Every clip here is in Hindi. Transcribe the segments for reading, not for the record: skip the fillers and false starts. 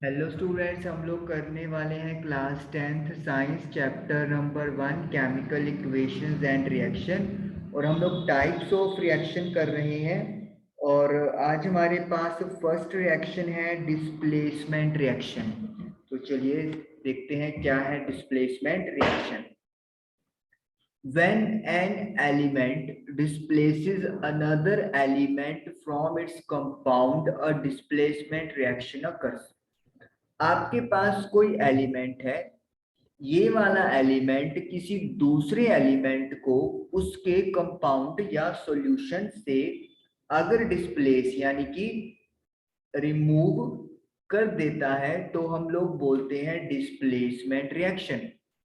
हेलो स्टूडेंट्स, हम लोग करने वाले हैं class 10th science chapter number 1 chemical equations and reaction. और हम लोग टाइप्स ऑफ रिएक्शन कर रहे हैं। और आज हमारे पास फर्स्ट रिएक्शन है डिस्प्लेसमेंट रिएक्शन। तो चलिए देखते हैं क्या है displacement reaction. When an element displaces another element from its compound, a displacement reaction occurs. आपके पास कोई एलिमेंट है, ये वाला एलिमेंट किसी दूसरे एलिमेंट को उसके कंपाउंड या सॉल्यूशन से अगर डिस्प्लेस यानी कि रिमूव कर देता है तो हम लोग बोलते हैं डिस्प्लेसमेंट रिएक्शन।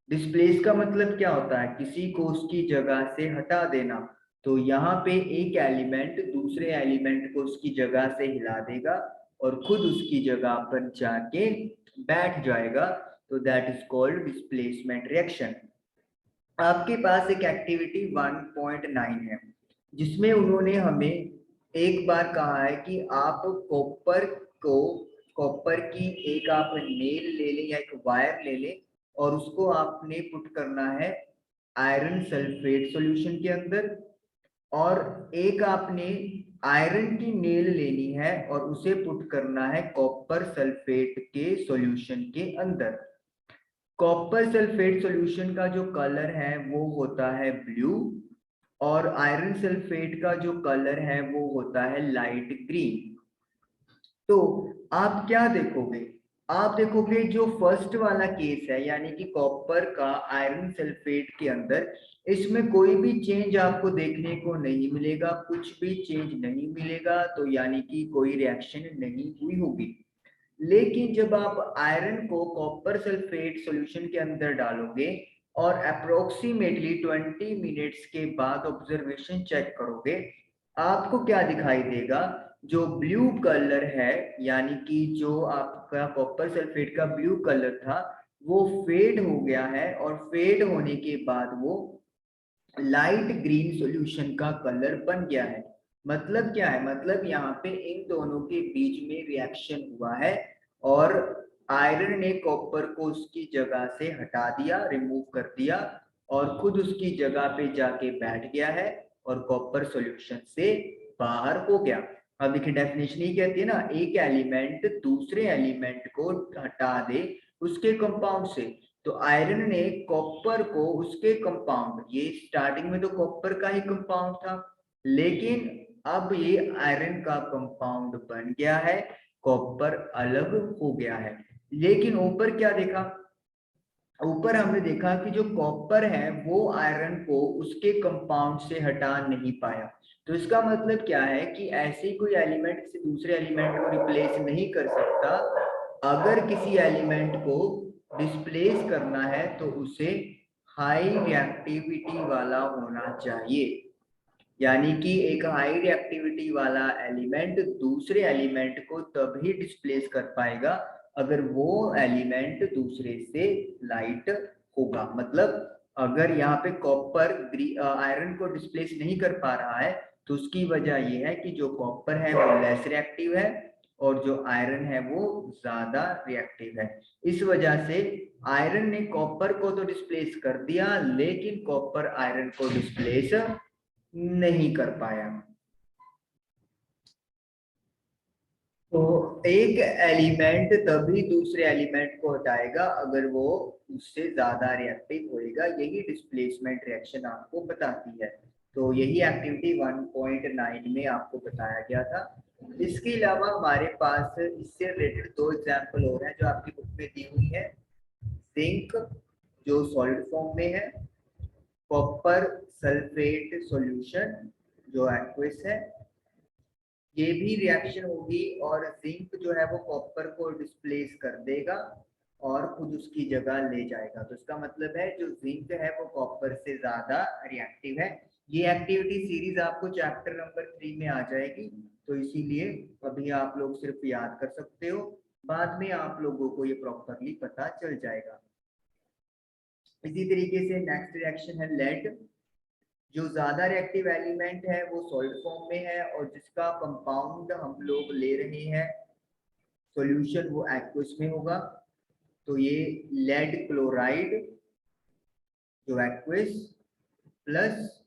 डिस्प्लेस का मतलब क्या होता है? किसी को उसकी जगह से हटा देना। तो यहाँ पे एक एलिमेंट दूसरे एलिमेंट को उसकी जगह से हिला देगा और खुद उसकी जगह पर जाके बैठ जाएगा। तो that is called displacement reaction. आपके पास एक एक्टिविटी 1.9 है जिसमें उन्होंने हमें एक बार कहा है कि आप कॉपर को कॉपर की एक आप नेल ले लें या एक वायर ले लें और उसको आपने पुट करना है आयरन सल्फेट सॉल्यूशन के अंदर। और एक आपने आयरन की नेल लेनी है और उसे पुट करना है कॉपर सल्फेट के सॉल्यूशन के अंदर। कॉपर सल्फेट सॉल्यूशन का जो कलर है वो होता है ब्लू और आयरन सल्फेट का जो कलर है वो होता है लाइट ग्रीन। तो आप क्या देखोगे? आप देखोगे जो फर्स्ट वाला केस है यानी कि कॉपर का आयरन सल्फेट के अंदर, इसमें कोई भी चेंज आपको देखने को नहीं मिलेगा, कुछ भी चेंज नहीं मिलेगा, तो यानी कि कोई रिएक्शन नहीं हुई होगी। लेकिन जब आप आयरन को कॉपर सल्फेट सॉल्यूशन के अंदर डालोगे और अप्रोक्सीमेटली 20 मिनट्स के बाद ऑब्जर्वेशन चेक करोगे, आपको क्या दिखाई देगा? जो ब्लू कलर है यानी कि जो आपका कॉपर सल्फेट का ब्लू कलर था वो फेड हो गया है और फेड होने के बाद वो लाइट ग्रीन सॉल्यूशन का कलर बन गया है। मतलब क्या है? मतलब यहाँ पे इन दोनों के बीच में रिएक्शन हुआ है और आयरन ने कॉपर को उसकी जगह से हटा दिया, रिमूव कर दिया और खुद उसकी जगह पे जाके बैठ गया है और कॉपर सॉल्यूशन से बाहर हो गया। अब देखिए डेफिनेशन ही कहती है ना, एक एलिमेंट दूसरे एलिमेंट को हटा दे उसके कंपाउंड से। तो आयरन ने कॉपर को उसके कंपाउंड, ये स्टार्टिंग में तो कॉपर का ही कंपाउंड था लेकिन अब ये आयरन का कंपाउंड बन गया है, कॉपर अलग हो गया है। लेकिन ऊपर क्या देखा? ऊपर हमने देखा कि जो कॉपर है वो आयरन को उसके कंपाउंड से हटा नहीं पाया। तो इसका मतलब क्या है कि ऐसे कोई एलिमेंट किसी दूसरे एलिमेंट को रिप्लेस नहीं कर सकता। अगर किसी एलिमेंट को डिस्प्लेस करना है तो उसे हाई रिएक्टिविटी वाला होना चाहिए। यानी कि एक हाई रिएक्टिविटी वाला एलिमेंट दूसरे एलिमेंट को तभी डिस्प्लेस कर पाएगा अगर वो एलिमेंट दूसरे से लाइट होगा। मतलब अगर यहाँ पे कॉपर आयरन को डिस्प्लेस नहीं कर पा रहा है तो उसकी वजह यह है कि जो कॉपर है वो लेस रिएक्टिव है और जो आयरन है वो ज्यादा रिएक्टिव है। इस वजह से आयरन ने कॉपर को तो डिस्प्लेस कर दिया लेकिन कॉपर आयरन को डिस्प्लेस नहीं कर पाया। तो एक एलिमेंट तभी दूसरे एलिमेंट को हटाएगा अगर वो उससे ज्यादा रिएक्टिव होएगा। यही डिस्प्लेसमेंट रिएक्शन आपको बताती है। तो यही एक्टिविटी 1.9 में आपको बताया गया था। इसके अलावा हमारे पास इससे रिलेटेड दो एग्जाम्पल और हैं जो आपकी बुक में दी हुई है। जिंक जो सॉलिड फॉर्म में है, कॉपर सल्फेट सॉल्यूशन जो एक्वस है, ये भी रिएक्शन होगी और जिंक जो है वो कॉपर को डिस्प्लेस कर देगा और खुद उसकी जगह ले जाएगा। तो इसका मतलब है जो जिंक है वो कॉपर से ज्यादा रिएक्टिव है। ये एक्टिविटी सीरीज आपको चैप्टर नंबर 3 में आ जाएगी, तो इसीलिए अभी आप लोग सिर्फ याद कर सकते हो, बाद में आप लोगों को ये प्रॉपरली पता चल जाएगा। इसी तरीके से नेक्स्ट रिएक्शन है लेड। जो ज्यादा रिएक्टिव एलिमेंट है वो सॉलिड फॉर्म में है और जिसका कंपाउंड हम लोग ले रहे हैं सॉल्यूशन वो एक्वस में होगा। तो ये लेड क्लोराइड जो एक्वस प्लस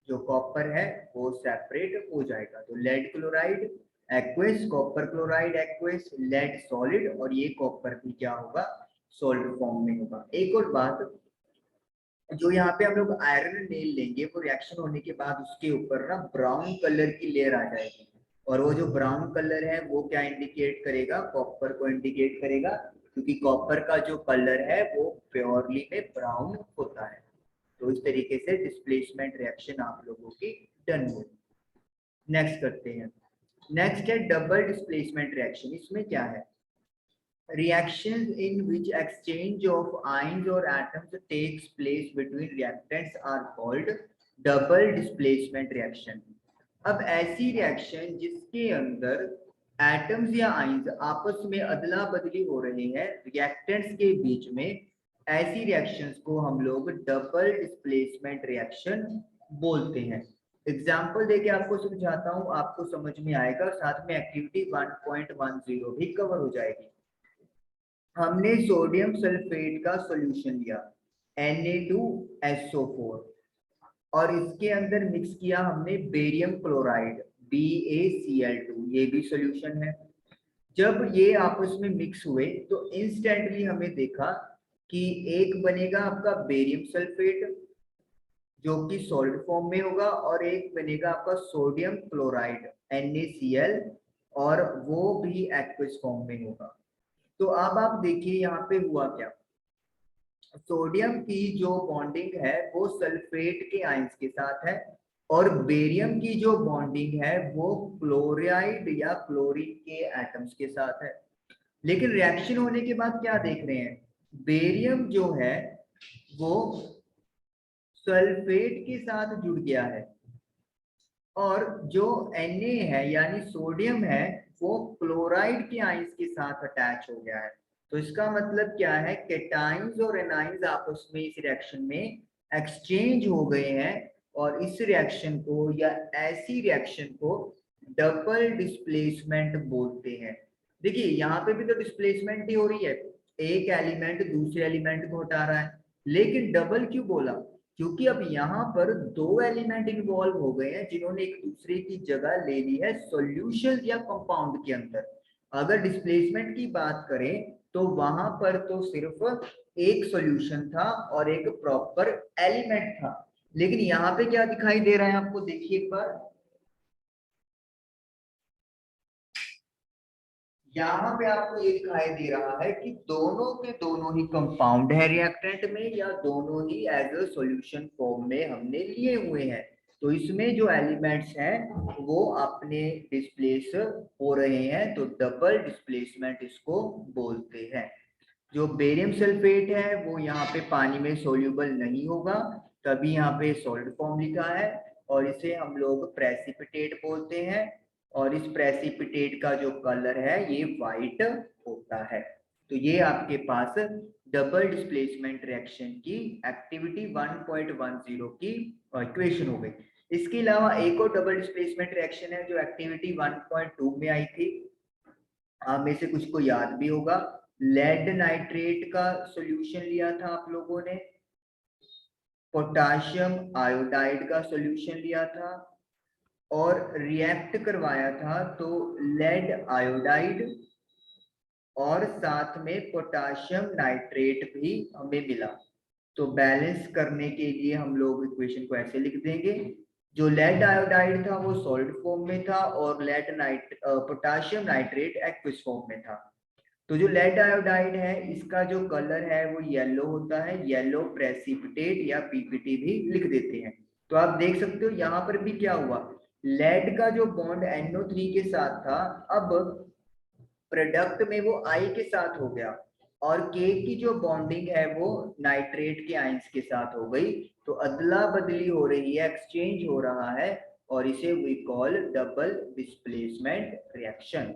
जो कॉपर है वो सेपरेट हो जाएगा। तो lead chloride aqueous, copper chloride aqueous, lead solid, और ये कॉपर भी क्या होगा, सॉलिड फॉर्म में होगा। एक और बात, जो यहाँ पे हम लोग आयरन नेल लेंगे वो रिएक्शन होने के बाद उसके ऊपर ना ब्राउन कलर की लेयर आ जाएगी, और वो जो ब्राउन कलर है वो क्या इंडिकेट करेगा, कॉपर को इंडिकेट करेगा, क्योंकि कॉपर का जो कलर है वो प्योरली में ब्राउन होता है। तो इस तरीके से डिस्प्लेसमेंट रिएक्शन आप लोगों की डन हुई। नेक्स्ट करते हैं। नेक्स्ट है डबल डिस्प्लेसमेंट रिएक्शन। इसमें क्या है, reactions in which exchange of ions or atoms takes place between reactants are called double displacement reaction। अब ऐसी रिएक्शन जिसके अंदर एटम्स या आयंस आपस में अदला बदली हो रही है रिएक्टेंट्स के बीच में, ऐसी रिएक्शंस को हम लोग डबल डिस्प्लेसमेंट रिएक्शन बोलते हैं। एग्जाम्पल देके आपको समझाता हूं, आपको समझ में आएगा, और साथ में एक्टिविटी 1.10 भी कवर हो जाएगी। हमने सोडियम सल्फेट का सॉल्यूशन लिया Na2SO4, और इसके अंदर मिक्स किया हमने बेरियम क्लोराइड BaCl2, ये भी सॉल्यूशन है। जब ये आपस में मिक्स हुए तो इंस्टेंटली हमें देखा कि एक बनेगा आपका बेरियम सल्फेट जो कि सॉलिड फॉर्म में होगा, और एक बनेगा आपका सोडियम क्लोराइड NaCl, और वो भी एक्वस फॉर्म में होगा। तो अब आप देखिए यहाँ पे हुआ क्या, सोडियम की जो बॉन्डिंग है वो सल्फेट के आयंस के साथ है, और बेरियम की जो बॉन्डिंग है वो क्लोराइड या क्लोरीन के एटम्स के साथ है। लेकिन रिएक्शन होने के बाद क्या देख रहे हैं, बेरियम जो है वो सल्फेट के साथ जुड़ गया है, और जो Na है यानी सोडियम है वो क्लोराइड के आयंस के साथ अटैच हो गया है। तो इसका मतलब क्या है, केटाइंस और एनाइंस आपस में इस रिएक्शन में एक्सचेंज हो गए हैं, और इस रिएक्शन को या ऐसी रिएक्शन को डबल डिस्प्लेसमेंट बोलते हैं। देखिए यहाँ पे भी तो डिस्प्लेसमेंट ही हो रही है, एक एलिमेंट दूसरे एलिमेंट को हटा रहा है, लेकिन डबल क्यों बोला, क्योंकि अब यहाँ पर दो एलिमेंट इन्वॉल्व हो गए हैं जिन्होंने एक दूसरे की जगह ले ली है सॉल्यूशन या कंपाउंड के अंदर। अगर डिस्प्लेसमेंट की बात करें तो वहां पर तो सिर्फ एक सॉल्यूशन था और एक प्रॉपर एलिमेंट था, लेकिन यहाँ पे क्या दिखाई दे रहा है आपको, देखिए एक बार, यहाँ पे आपको ये दिखाई दे रहा है कि दोनों के दोनों ही कंपाउंड है रिएक्टेंट में, या दोनों ही एज अ सॉल्यूशन फॉर्म में हमने लिए हुए हैं। तो इसमें जो एलिमेंट्स हैं वो अपने डिस्प्लेस हो रहे हैं, तो डबल डिस्प्लेसमेंट इसको बोलते हैं। जो बेरियम सल्फेट है वो यहाँ पे पानी में सोल्यूबल नहीं होगा, तभी यहाँ पे सॉलिड फॉर्म लिखा है, और इसे हम लोग प्रेसिपिटेट बोलते हैं, और इस प्रेसिपिटेट का जो कलर है ये वाइट होता है। तो ये आपके पास डबल डिस्प्लेसमेंट रिएक्शन की एक्टिविटी 1.10 की इक्वेशन हो गई। इसके अलावा एक और डबल डिस्प्लेसमेंट रिएक्शन है जो एक्टिविटी 1.2 में आई थी, आप में से कुछ को याद भी होगा। लेड नाइट्रेट का सॉल्यूशन लिया था आप लोगों ने, पोटाशियम आयोडाइड का सॉल्यूशन लिया था, और रिएक्ट करवाया था तो लेड आयोडाइड और साथ में पोटाशियम नाइट्रेट भी हमें मिला। तो बैलेंस करने के लिए हम लोग इक्वेशन को ऐसे लिख देंगे, जो लेड आयोडाइड था वो सॉलिड फॉर्म में था, और पोटाशियम नाइट्रेट एक्वस फॉर्म में था। तो जो लेड आयोडाइड है इसका जो कलर है वो येलो होता है, येलो प्रेसिपिटेट या पीपीटी भी लिख देते हैं। तो आप देख सकते हो यहाँ पर भी क्या हुआ, लेड का जो बॉन्ड NO3 के साथ था अब प्रोडक्ट में वो आई के साथ हो गया, और के की जो बॉन्डिंग है वो नाइट्रेट के आयंस के साथ हो गई। तो अदला बदली हो रही है, एक्सचेंज हो रहा है, और इसे we call double displacement reaction.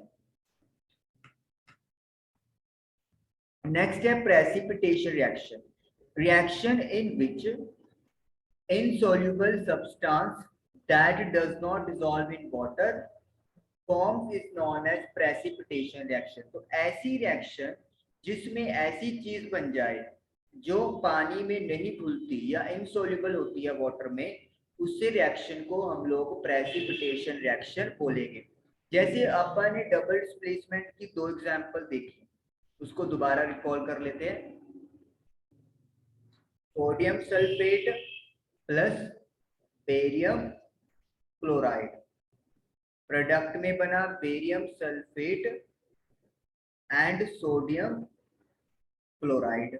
Next है precipitation reaction, reaction in which insoluble substance that does not dissolve in water forms is known as precipitation reaction। तो ऐसी रिएक्शन जिसमें ऐसी चीज बन जाए जो पानी में नहीं घुलती या इनसोल्यूबल होती है वाटर में, उससे रिएक्शन को हम लोग प्रेसिपिटेशन रिएक्शन बोलेंगे। जैसे अपन ने डबल डिस्प्लेसमेंट की दो एग्जांपल देखी, उसको दोबारा रिकॉल कर लेते हैं। Sodium sulphate plus barium chloride, product में बना barium sulphate and sodium chloride.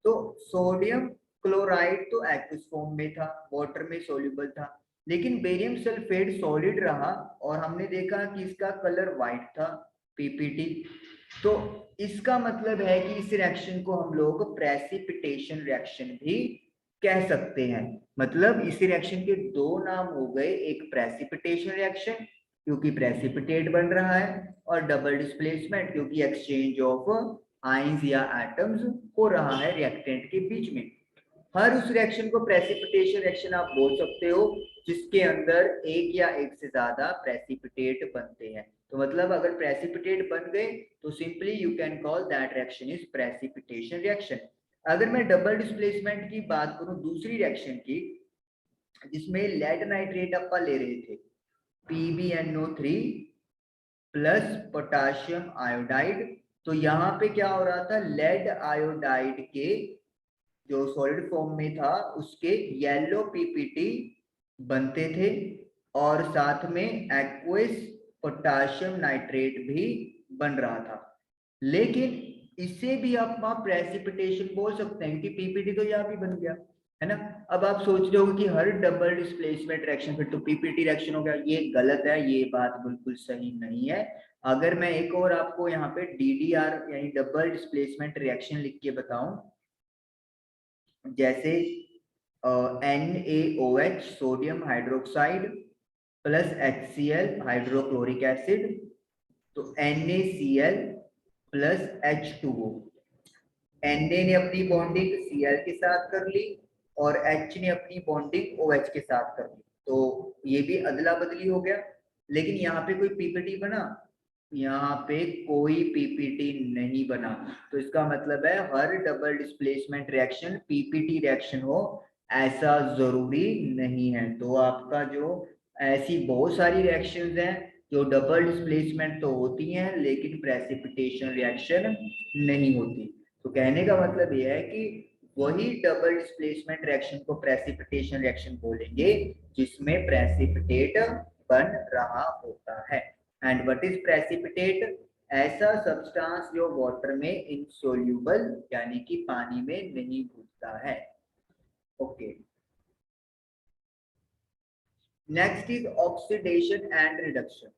तो सोडियम क्लोराइड तो एक्वस फॉर्म में था, वाटर में सोल्यूबल था, लेकिन बेरियम सल्फेट सॉलिड रहा और हमने देखा कि इसका कलर व्हाइट था, पीपीटी। तो इसका मतलब है कि इस रिएक्शन को हम लोग प्रेसिपिटेशन रिएक्शन भी कह सकते हैं। मतलब इस रिएक्शन के दो नाम हो गए, एक प्रेसिपिटेशन रिएक्शन क्योंकि प्रेसिपिटेट बन रहा है, और डबल डिस्प्लेसमेंट क्योंकि एक्सचेंज ऑफ आयंस या एटम्स हो रहा है रिएक्टेंट के बीच में। हर उस रिएक्शन को प्रेसिपिटेशन रिएक्शन आप बोल सकते हो जिसके अंदर एक या एक से ज्यादा प्रेसिपिटेट बनते हैं। तो मतलब अगर प्रेसिपिटेट बन गए तो simply you can call that reaction is precipitation reaction. अगर मैं डबल डिस्प्लेसमेंट की बात करूं दूसरी रिएक्शन की, जिसमें लेड नाइट्रेट अपन ले रहे थे, PbNO3 प्लस पोटाशियम आयोडाइड, तो यहाँ पे क्या हो रहा था, लेड आयोडाइड के जो सॉलिड फॉर्म में था उसके येलो पीपीटी बनते थे और साथ में एक्वस पोटाशियम नाइट्रेट भी बन रहा था। लेकिन इसे भी आप वहां प्रेसिपिटेशन बोल सकते हैं क्योंकि पीपीटी तो यहाँ भी बन गया है ना। अब आप सोच रहे हो कि हर डबल डिस्प्लेसमेंट रिएक्शन फिर तो पीपीटी रिएक्शन हो गया, ये गलत है, ये बात बिल्कुल सही नहीं है। अगर मैं एक और आपको यहाँ पे DDR यानी डबल डिस्प्लेसमेंट रिएक्शन लिख के बताऊं, जैसे NaOH sodium hydroxide plus HCl hydrochloric acid, तो NaCl प्लस H2O। Na ने अपनी बॉन्डिंग Cl के साथ कर ली और H ने अपनी बॉन्डिंग OH के साथ कर ली, तो ये भी अदला बदली हो गया। लेकिन यहाँ पे कोई पीपीटी बना, यहाँ पे कोई पीपीटी नहीं बना। तो इसका मतलब है हर double displacement reaction PPT reaction हो ऐसा जरूरी नहीं है। तो आपका जो ऐसी बहुत सारी रिएक्शंस हैं जो डबल डिस्प्लेसमेंट तो होती हैं लेकिन प्रेसिपिटेशन रिएक्शन नहीं होती। तो कहने का मतलब यह है कि वही डबल डिस्प्लेसमेंट रिएक्शन को प्रेसिपिटेशन रिएक्शन बोलेंगे जिसमें प्रेसिपिटेट बन रहा होता है। And what is precipitate? ऐसा सब्सटेंस जो वाटर में इनसोल्यूबल यानी कि पानी में नहीं घुलता है। Okay, next is oxidation and reduction.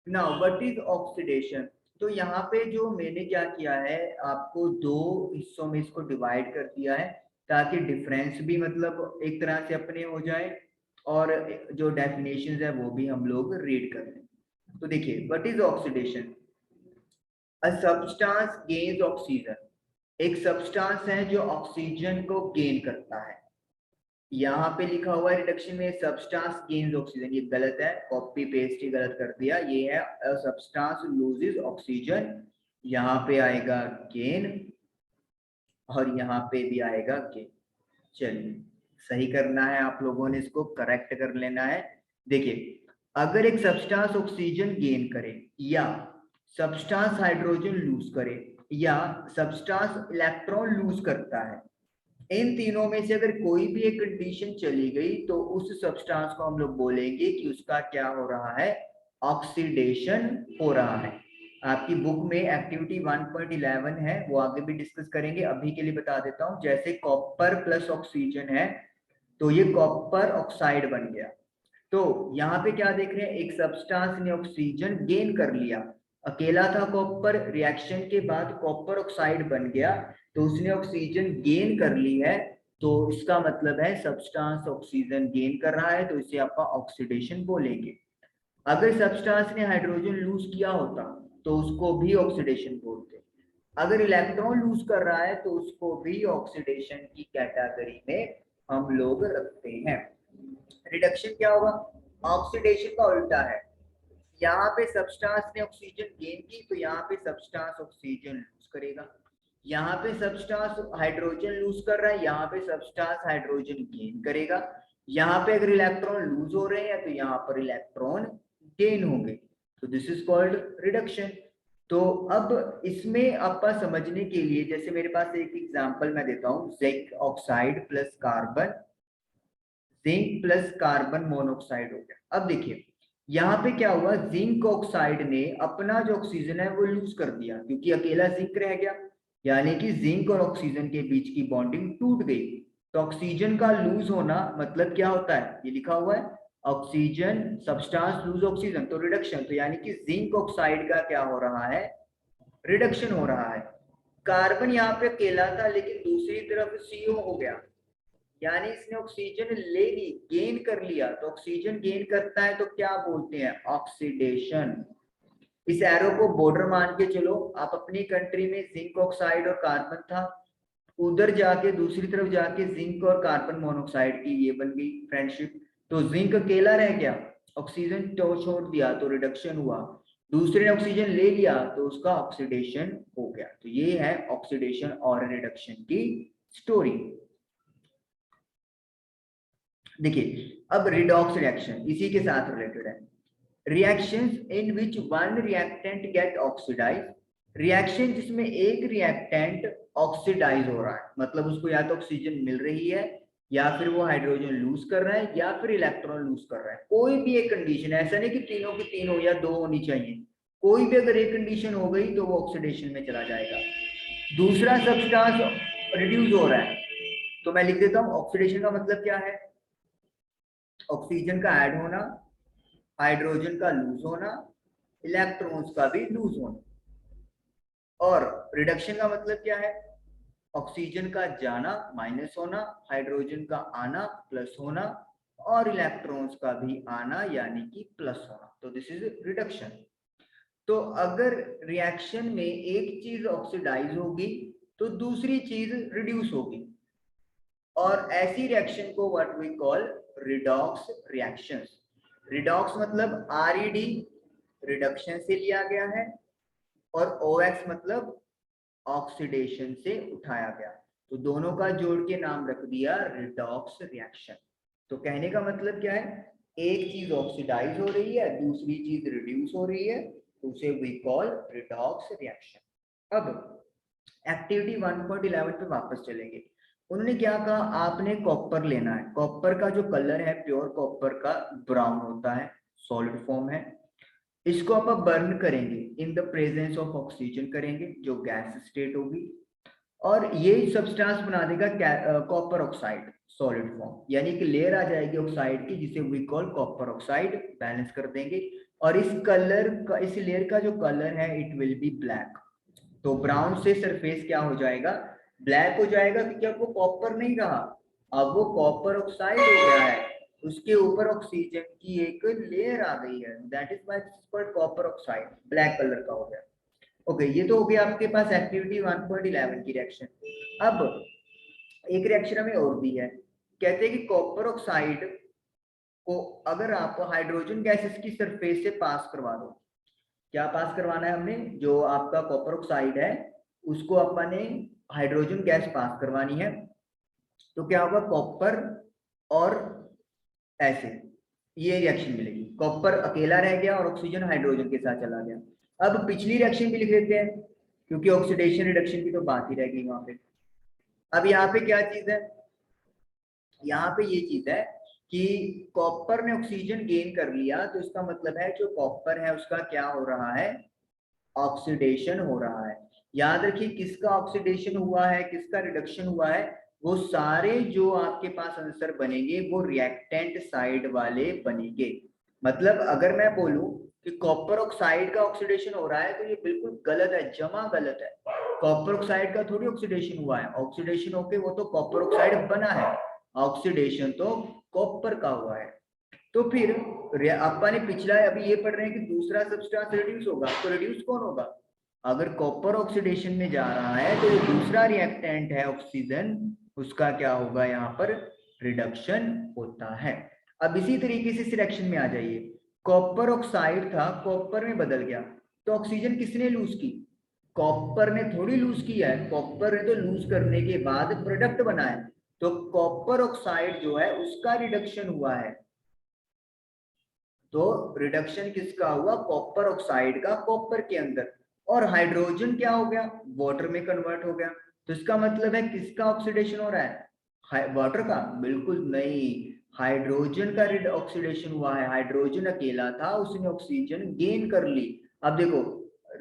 Now what is oxidation? तो यहाँ पे जो मैंने क्या किया है, आपको दो हिस्सों में इसको डिवाइड कर दिया है ताकि डिफरेंस भी मतलब एक तरह से अपने हो जाए और जो डेफिनेशन है वो भी हम लोग रीड कर लें। तो देखिए what is oxidation? A substance gains oxygen, एक सब्सटेंस है जो ऑक्सीजन को गेन करता है। यहाँ पे लिखा हुआ है रिडक्शन में सब्सटेंस गेन्स ऑक्सीजन, ये गलत है, कॉपी पेस्ट ही गलत कर दिया। ये है सब्सटेंस लूजेस ऑक्सीजन, यहाँ पे आएगा गेन और यहाँ पे भी आएगा गेन। चलिए सही करना है, आप लोगों ने इसको करेक्ट कर लेना है। देखिए अगर एक सब्सटेंस ऑक्सीजन गेन करे या सब्सटेंस हाइड्रोजन लूज करे या सब्सटेंस इलेक्ट्रॉन लूज करता है, इन तीनों में से अगर कोई भी एक कंडीशन चली गई तो उस सब्सटेंस को हम लोग बोलेंगे कि उसका क्या हो रहा है, ऑक्सीडेशन हो रहा है। आपकी बुक में एक्टिविटी 1.11 है, वो आगे भी डिस्कस करेंगे, अभी के लिए बता देता हूं। जैसे कॉपर प्लस ऑक्सीजन है तो ये कॉपर ऑक्साइड बन गया। तो यहाँ पे क्या देख रहे हैं, एक सब्सटेंस ने ऑक्सीजन गेन कर लिया, अकेला था कॉपर, रिएक्शन के बाद कॉपर ऑक्साइड बन गया, तो उसने ऑक्सीजन गेन कर ली है, तो इसका मतलब है सब्सटेंस ऑक्सीजन गेन कर रहा है, तो इसे आप ऑक्सीडेशन बोलेंगे। अगर सब्सटेंस ने हाइड्रोजन लूज किया होता तो उसको भी ऑक्सीडेशन बोलते। अगर इलेक्ट्रॉन लूज कर रहा है तो उसको भी ऑक्सीडेशन की कैटेगरी में हम लोग रखते हैं। रिडक्शन क्या होगा? ऑक्सीडेशन का उल्टा है। यहाँ पे सब्सटेंस ने ऑक्सीजन गेन की तो यहाँ पे सब्सटेंस ऑक्सीजन लूज करेगा। यहाँ पे सब्सटेंस हाइड्रोजन लूज कर रहा है, यहाँ पे सब्सटेंस हाइड्रोजन गेन करेगा। यहाँ पे अगर इलेक्ट्रॉन लूज हो रहे हैं तो यहाँ पर इलेक्ट्रॉन गेन होंगे। तो दिस इज कॉल्ड रिडक्शन। तो अब इसमें आपका समझने के लिए, जैसे मेरे पास एक एग्जांपल मैं देता हूँ, zinc oxide plus carbon, zinc plus carbon monoxide हो गया। अब देखिए यहाँ पे क्या हुआ, जिंक ऑक्साइड ने अपना जो ऑक्सीजन है वो लूज कर दिया क्योंकि अकेला जिंक रह गया, यानी कि जिंक और ऑक्सीजन के बीच की बॉन्डिंग टूट गई। तो ऑक्सीजन का लूज होना मतलब क्या होता है, ये लिखा हुआ है, ऑक्सीजन सब्सटेंस लूज ऑक्सीजन, तो रिडक्शन। तो यानी कि जिंक ऑक्साइड का क्या हो रहा है, रिडक्शन हो रहा है। कार्बन यहाँ पे अकेला था लेकिन दूसरी तरफ CO हो गया, यानी इसने ऑक्सीजन ले ली, गेन कर लिया। तो ऑक्सीजन गेन करता है तो क्या बोलते हैं, ऑक्सीडेशन। इस एरो को बॉर्डर मान के चलो, आप अपनी कंट्री में जिंक ऑक्साइड और कार्बन था, उधर जाके दूसरी तरफ जाके जिंक और कार्बन मोनोऑक्साइड की ये बन गई फ्रेंडशिप। तो जिंक अकेला रह गया, ऑक्सीजन तो छोड़ दिया तो रिडक्शन हुआ, दूसरे ने ऑक्सीजन ले लिया तो उसका ऑक्सीडेशन हो गया। तो ये है ऑक्सीडेशन और रिडक्शन की स्टोरी। देखिए अब रिडॉक्स रिएक्शन इसी के साथ रिलेटेड है। Reactions in which one reactant get oxidise, reaction जिसमें एक रिएक्टेंट ऑक्सीडाइज हो रहा है, मतलब उसको या तो ऑक्सीजन मिल रही है या फिर वो हाइड्रोजन लूज कर रहा है या फिर इलेक्ट्रॉन लूज कर रहा है। कोई भी एक कंडीशन, ऐसा नहीं कि तीनों की तीन हो या दो होनी चाहिए, कोई भी अगर एक कंडीशन हो गई तो वो ऑक्सीडेशन में चला जाएगा। दूसरा सब्सटेंस रिड्यूस हो रहा है, तो मैं लिख देता हूं ऑक्सीडेशन का मतलब क्या है, ऑक्सीजन का ऐड होना, हाइड्रोजन का लूज होना, इलेक्ट्रॉन्स का भी लूज होना। और रिडक्शन का मतलब क्या है, ऑक्सीजन का जाना माइनस होना, हाइड्रोजन का आना प्लस होना, और इलेक्ट्रॉन्स का भी आना यानी कि प्लस होना। तो दिस इज रिडक्शन। तो अगर रिएक्शन में एक चीज ऑक्सीडाइज होगी तो दूसरी चीज रिड्यूस होगी, और ऐसी रिएक्शन को what we call redox reactions. Redox मतलब RED, रिडक्शन से लिया गया है, और OX मतलब ऑक्सीडेशन से उठाया गया, तो दोनों का जोड़ के नाम रख दिया रिडॉक्स रिएक्शन। तो कहने का मतलब क्या है, एक चीज ऑक्सीडाइज हो रही है दूसरी चीज रिड्यूस हो रही है, तो उसे वी कॉल रिडॉक्स रिएक्शन। अब एक्टिविटी 1.11 पे वापस चलेंगे। उन्होंने क्या कहा, आपने कॉपर लेना है, कॉपर का जो कलर है प्योर कॉपर का ब्राउन होता है, सॉलिड फॉर्म है। इसको आप बर्न करेंगे, in the presence of oxygen करेंगे जो गैस स्टेट होगी, और ये सब्सटेंस बना देगा कॉपर ऑक्साइड सॉलिड फॉर्म, यानी कि लेयर आ जाएगी ऑक्साइड की जिसे we call copper oxide, balance कर देंगे। और इस कलर का, इस लेयर का जो कलर है इट विल बी ब्लैक। तो ब्राउन से सरफेस क्या हो जाएगा, ब्लैक हो जाएगा, क्योंकि अब वो कॉपर नहीं रहा, अब वो कॉपर ऑक्साइड हो गया है, उसके ऊपर ऑक्सीजन की एक लेयर आ गई है, that is why it's called copper oxide, black colour का हो गया। ओके, ये तो हो गया आपके पास एक्टिविटी 1.11 की रिएक्शन। अब एक रिएक्शन हमें और दी है, कहते हैं कि कॉपर ऑक्साइड को अगर आप हाइड्रोजन गैस इसकी सरफेस से पास करवा दो, क्या पास करवाना है हमने, जो आपका कॉपर ऑक्साइड है उसको अपने हाइड्रोजन गैस पास करवानी है, तो क्या होगा, कॉपर और ऐसे ये रिएक्शन मिलेगी, कॉपर अकेला रह गया और ऑक्सीजन हाइड्रोजन के साथ चला गया। अब पिछली रिएक्शन भी लिख देते हैं क्योंकि ऑक्सीडेशन रिडक्शन की तो बात ही रह गई वहां पे। अब यहाँ पे क्या चीज है, यहाँ पे ये चीज है कि कॉपर ने ऑक्सीजन गेन कर लिया, तो इसका मतलब है जो कॉपर है उसका क्या हो रहा है, ऑक्सीडेशन हो रहा है। याद रखिए किसका ऑक्सीडेशन हुआ है किसका रिडक्शन हुआ है, वो सारे जो आपके पास आंसर बनेंगे वो रिएक्टेंट साइड वाले बनेंगे। मतलब अगर मैं बोलूं कि कॉपर ऑक्साइड का ऑक्सीडेशन हो रहा है तो ये बिल्कुल गलत है, जमा गलत है। कॉपर ऑक्साइड का थोड़ी ऑक्सीडेशन हुआ है, ऑक्सीडेशन होके वो तो कॉपर ऑक्साइड बना है, ऑक्सीडेशन तो कॉपर का हुआ है। तो फिर अपन ने पिछला अभी ये पढ़ रहे हैं कि दूसरा सब्सटेंस रिड्यूस होगा, तो रिड्यूस कौन होगा, अगर कॉपर ऑक्सीडेशन में जा रहा है तो दूसरा रिएक्टेंट है ऑक्सीजन, उसका क्या होगा यहाँ पर रिडक्शन होता है। अब इसी तरीके से इस रिएक्शन में आ जाइए, कॉपर ऑक्साइड था, कॉपर में बदल गया, तो ऑक्सीजन किसने लूज की? कॉपर ने थोड़ी लूज किया है, कॉपर ने तो लूज करने के बाद प्रोडक्ट बनाया, तो कॉपर ऑक्साइड जो है उसका रिडक्शन हुआ है। तो रिडक्शन किसका हुआ? कॉपर ऑक्साइड का कॉपर के अंदर। और हाइड्रोजन क्या हो गया? वाटर में कन्वर्ट हो गया। तो इसका मतलब है किसका ऑक्सीडेशन हो रहा है? वाटर का? बिल्कुल नहीं, हाइड्रोजन का ऑक्सीडेशन हुआ है। हाइड्रोजन अकेला था, उसने ऑक्सीजन गेन कर ली। अब देखो,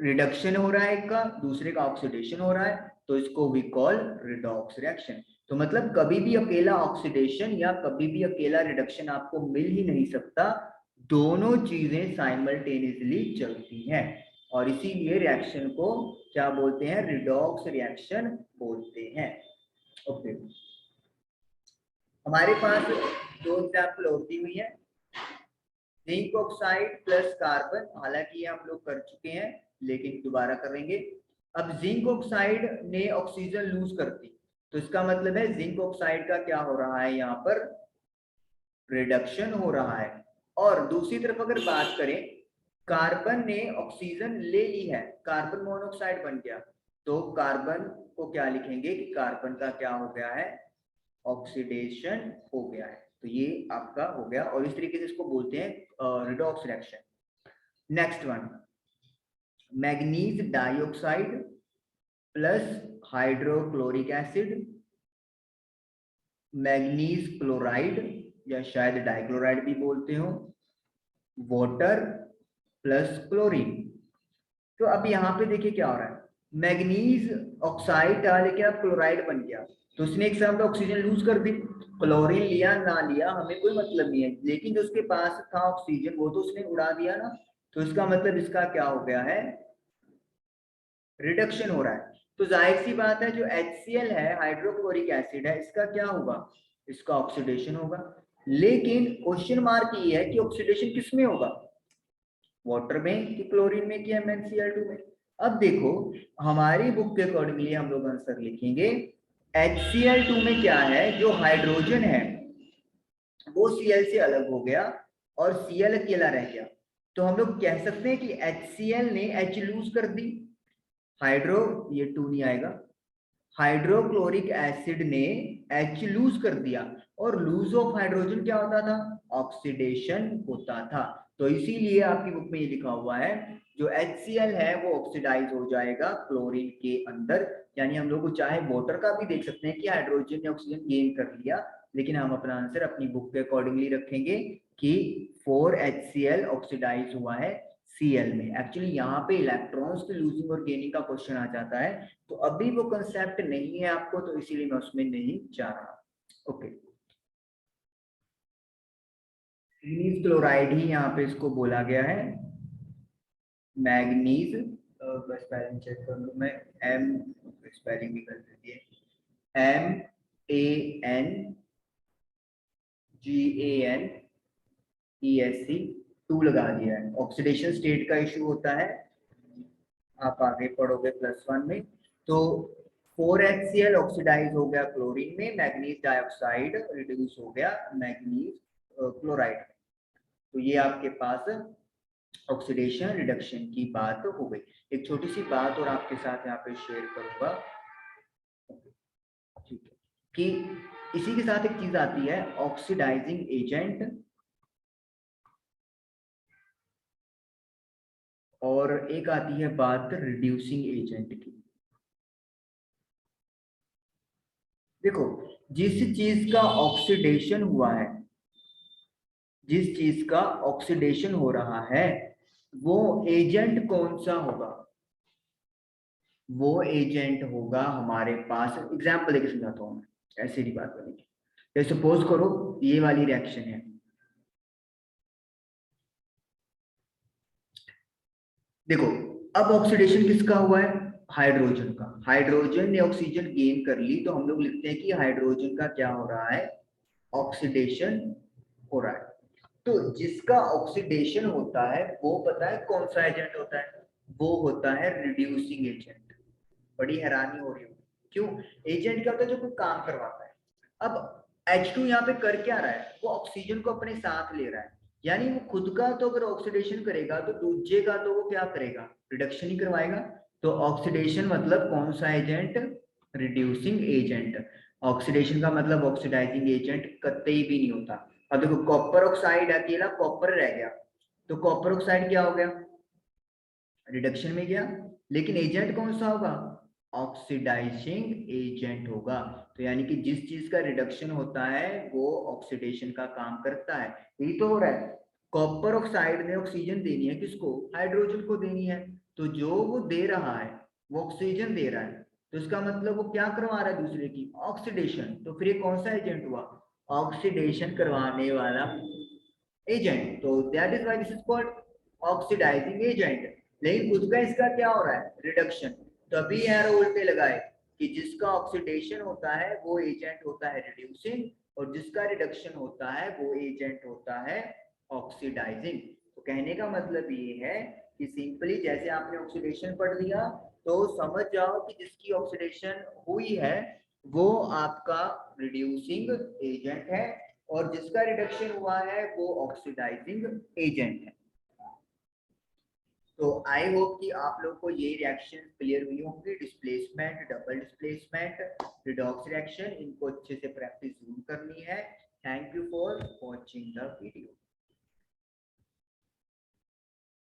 रिडक्शन हो रहा है एक का, दूसरे का ऑक्सीडेशन हो रहा है, तो इसको वी कॉल रिडॉक्स रिएक्शन। तो मतलब कभी भी अकेला ऑक्सीडेशन या कभी भी अकेला रिडक्शन आपको मिल ही नहीं सकता, दोनों चीजें साइमल्टेनियसली चलती हैं, और इसीलिए रिएक्शन को क्या बोलते हैं? रिडॉक्स रिएक्शन बोलते हैं। ओके, हमारे पास दो एग्जाम्पल होती हुई है, जिंक ऑक्साइड प्लस कार्बन, हालांकि ये हम लोग कर चुके हैं लेकिन दोबारा करेंगे। अब जिंक ऑक्साइड ने ऑक्सीजन लूज कर दी, तो इसका मतलब है जिंक ऑक्साइड का क्या हो रहा है? यहाँ पर रिडक्शन हो रहा है। और दूसरी तरफ अगर बात करें, कार्बन ने ऑक्सीजन ले ली है, कार्बन मोनोऑक्साइड बन गया, तो कार्बन को क्या लिखेंगे कि कार्बन का क्या हो गया है? ऑक्सीडेशन हो गया है। तो ये आपका हो गया, और इस तरीके से इसको बोलते हैं redox reaction. Next one, manganese dioxide plus hydrochloric acid, manganese chloride या शायद डाइक्लोराइड भी बोलते हो, वाटर प्लस क्लोरीन। तो अब यहाँ पे देखिए क्या हो रहा है, मैग्नीज ऑक्साइड था लेकिन अब क्लोराइड बन गया, तो उसने एक साथ ऑक्सीजन लूज कर दी। क्लोरीन लिया ना लिया हमें कोई मतलब नहीं है, लेकिन जो उसके पास था ऑक्सीजन वो तो उसने उड़ा दिया ना, तो इसका मतलब इसका क्या हो गया है? रिडक्शन हो रहा है। तो जाहिर सी बात है जो HCl है, हाइड्रोक्लोरिक एसिड है, इसका क्या होगा? इसका ऑक्सीडेशन होगा। लेकिन क्वेश्चन मार्क ये है कि ऑक्सीडेशन किस में होगा? वाटर में कि क्लोरीन में कि MnCl2 में? अब देखो, हमारी बुक के अकॉर्डिंगली हम लोग आंसर लिखेंगे, HCl2 में क्या है, जो हाइड्रोजन है वो Cl से अलग हो गया और Cl अकेला रह गया, तो हम लोग कह सकते हैं कि HCl ने H लूज कर दी, हाइड्रो, ये 2 नहीं आएगा, हाइड्रोक्लोरिक एसिड ने H लूज कर दिया, और लूज ऑफ हाइड्रोजन क्या होता था? ऑक्सीडेशन होता था। तो इसीलिए आपकी बुक में ये लिखा हुआ है, जो HCl है वो ऑक्सीडाइज हो जाएगा क्लोरीन के अंदर। यानी हम लोग को चाहे वाटर का भी देख सकते हैं कि हाइड्रोजन ने ऑक्सीजन गेन कर लिया, लेकिन हम अपना आंसर अपनी बुक के अकॉर्डिंगली रखेंगे कि 4HCl ऑक्सीडाइज हुआ है Cl में। एक्चुअली यहाँ पे इलेक्ट्रॉन्स की लूजिंग और गेनिंग का क्वेश्चन आ जाता है, तो अभी वो कंसेप्ट नहीं है आपको, तो इसीलिए मैं उसमें नहीं जा रहा। ओके, मैग्नीज क्लोराइड ही यहाँ पे इसको बोला गया है, मैग्नीज, बस स्पेलिंग चेक कर लूं मैं, एम, स्पेलिंग भी कर दीजिए, MANGANESC 2 लगा दिया है। ऑक्सीडेशन स्टेट का इशू होता है, आप आगे पढ़ोगे +1 में। तो 4HCl ऑक्सीडाइज हो गया क्लोरीन में, मैग्नीज डाइऑक्साइड रिड्यूस हो गया मैग्नीज क्लोराइड। तो ये आपके पास ऑक्सीडेशन रिडक्शन की बात हो गई। एक छोटी सी बात और आपके साथ यहाँ पे शेयर करूंगा, ठीक है, कि इसी के साथ एक चीज आती है ऑक्सीडाइजिंग एजेंट, और एक आती है बात रिड्यूसिंग एजेंट की। देखो, जिस चीज का ऑक्सीडेशन हुआ है, जिस चीज का ऑक्सीडेशन हो रहा है, वो एजेंट कौन सा होगा? वो एजेंट होगा हमारे पास, एग्जाम्पल देके समझाता हूँ मैं, ऐसे ही बात बनेगी। जैसे सपोज करो ये वाली रिएक्शन है, देखो, अब ऑक्सीडेशन किसका हुआ है? हाइड्रोजन का। हाइड्रोजन ने ऑक्सीजन गेन कर ली, तो हम लोग लिखते हैं कि हाइड्रोजन का क्या हो रहा है? ऑक्सीडेशन हो रहा है। तो जिसका ऑक्सीडेशन होता है वो पता है कौन सा एजेंट होता है? वो होता है रिड्यूसिंग एजेंट। बड़ी हैरानी हो रही होगी, क्यों? एजेंट क्या होता है? जो कोई काम करवाता है। अब H2 यहाँ पे कर क्या रहा है, वो ऑक्सीजन को अपने साथ ले रहा है, यानी वो खुद का तो अगर ऑक्सीडेशन करेगा तो दूसरे का तो वो क्या करेगा, रिडक्शन ही करवाएगा। तो ऑक्सीडेशन मतलब कौन सा एजेंट, रिड्यूसिंग एजेंट। ऑक्सीडेशन का मतलब ऑक्सीडाइजिंग एजेंट कतई भी नहीं होता। अब देखो कॉपर ऑक्साइड अकेला कॉपर रह गया, तो कॉपर ऑक्साइड क्या हो गया, रिडक्शन में गया, लेकिन एजेंट कौन सा होगा, ऑक्सीडाइजिंग एजेंट होगा। तो यानी कि जिस चीज का रिडक्शन होता है वो ऑक्सीडेशन का काम करता है, यही तो हो रहा है। कॉपर ऑक्साइड ने ऑक्सीजन देनी है किसको, हाइड्रोजन को देनी है, तो जो वो दे रहा है वो ऑक्सीजन दे रहा है, तो इसका मतलब वो क्या करवा रहा है दूसरे की, ऑक्सीडेशन। तो फिर ये कौन सा एजेंट हुआ, ऑक्सीडेशन करवाने वाला एजेंट। तो that is why this is called oxidising agent. लेकिन खुद का इसका क्या हो रहा है, रिडक्शन। तभी एरो उल्टे लगाए कि जिसका ऑक्सीडेशन होता है वो एजेंट होता है रिड्यूसिंग, और जिसका रिडक्शन होता है वो एजेंट होता है ऑक्सीडाइजिंग। तो कहने का मतलब ये है कि सिंपली जैसे आपने ऑक्सीडेशन पढ़ लिया तो समझ जाओ कि जिसकी ऑक्सीडेशन हुई है वो आपका रिड्यूसिंग एजेंट है, और जिसका रिडक्शन हुआ है वो ऑक्सीडाइजिंग एजेंट है। तो आई होप कि आप लोग को ये रिएक्शन क्लियर हुई होंगी, displacement, double displacement, redox reaction, इनको अच्छे से प्रैक्टिस जरूर करनी है। Thank you for watching the video.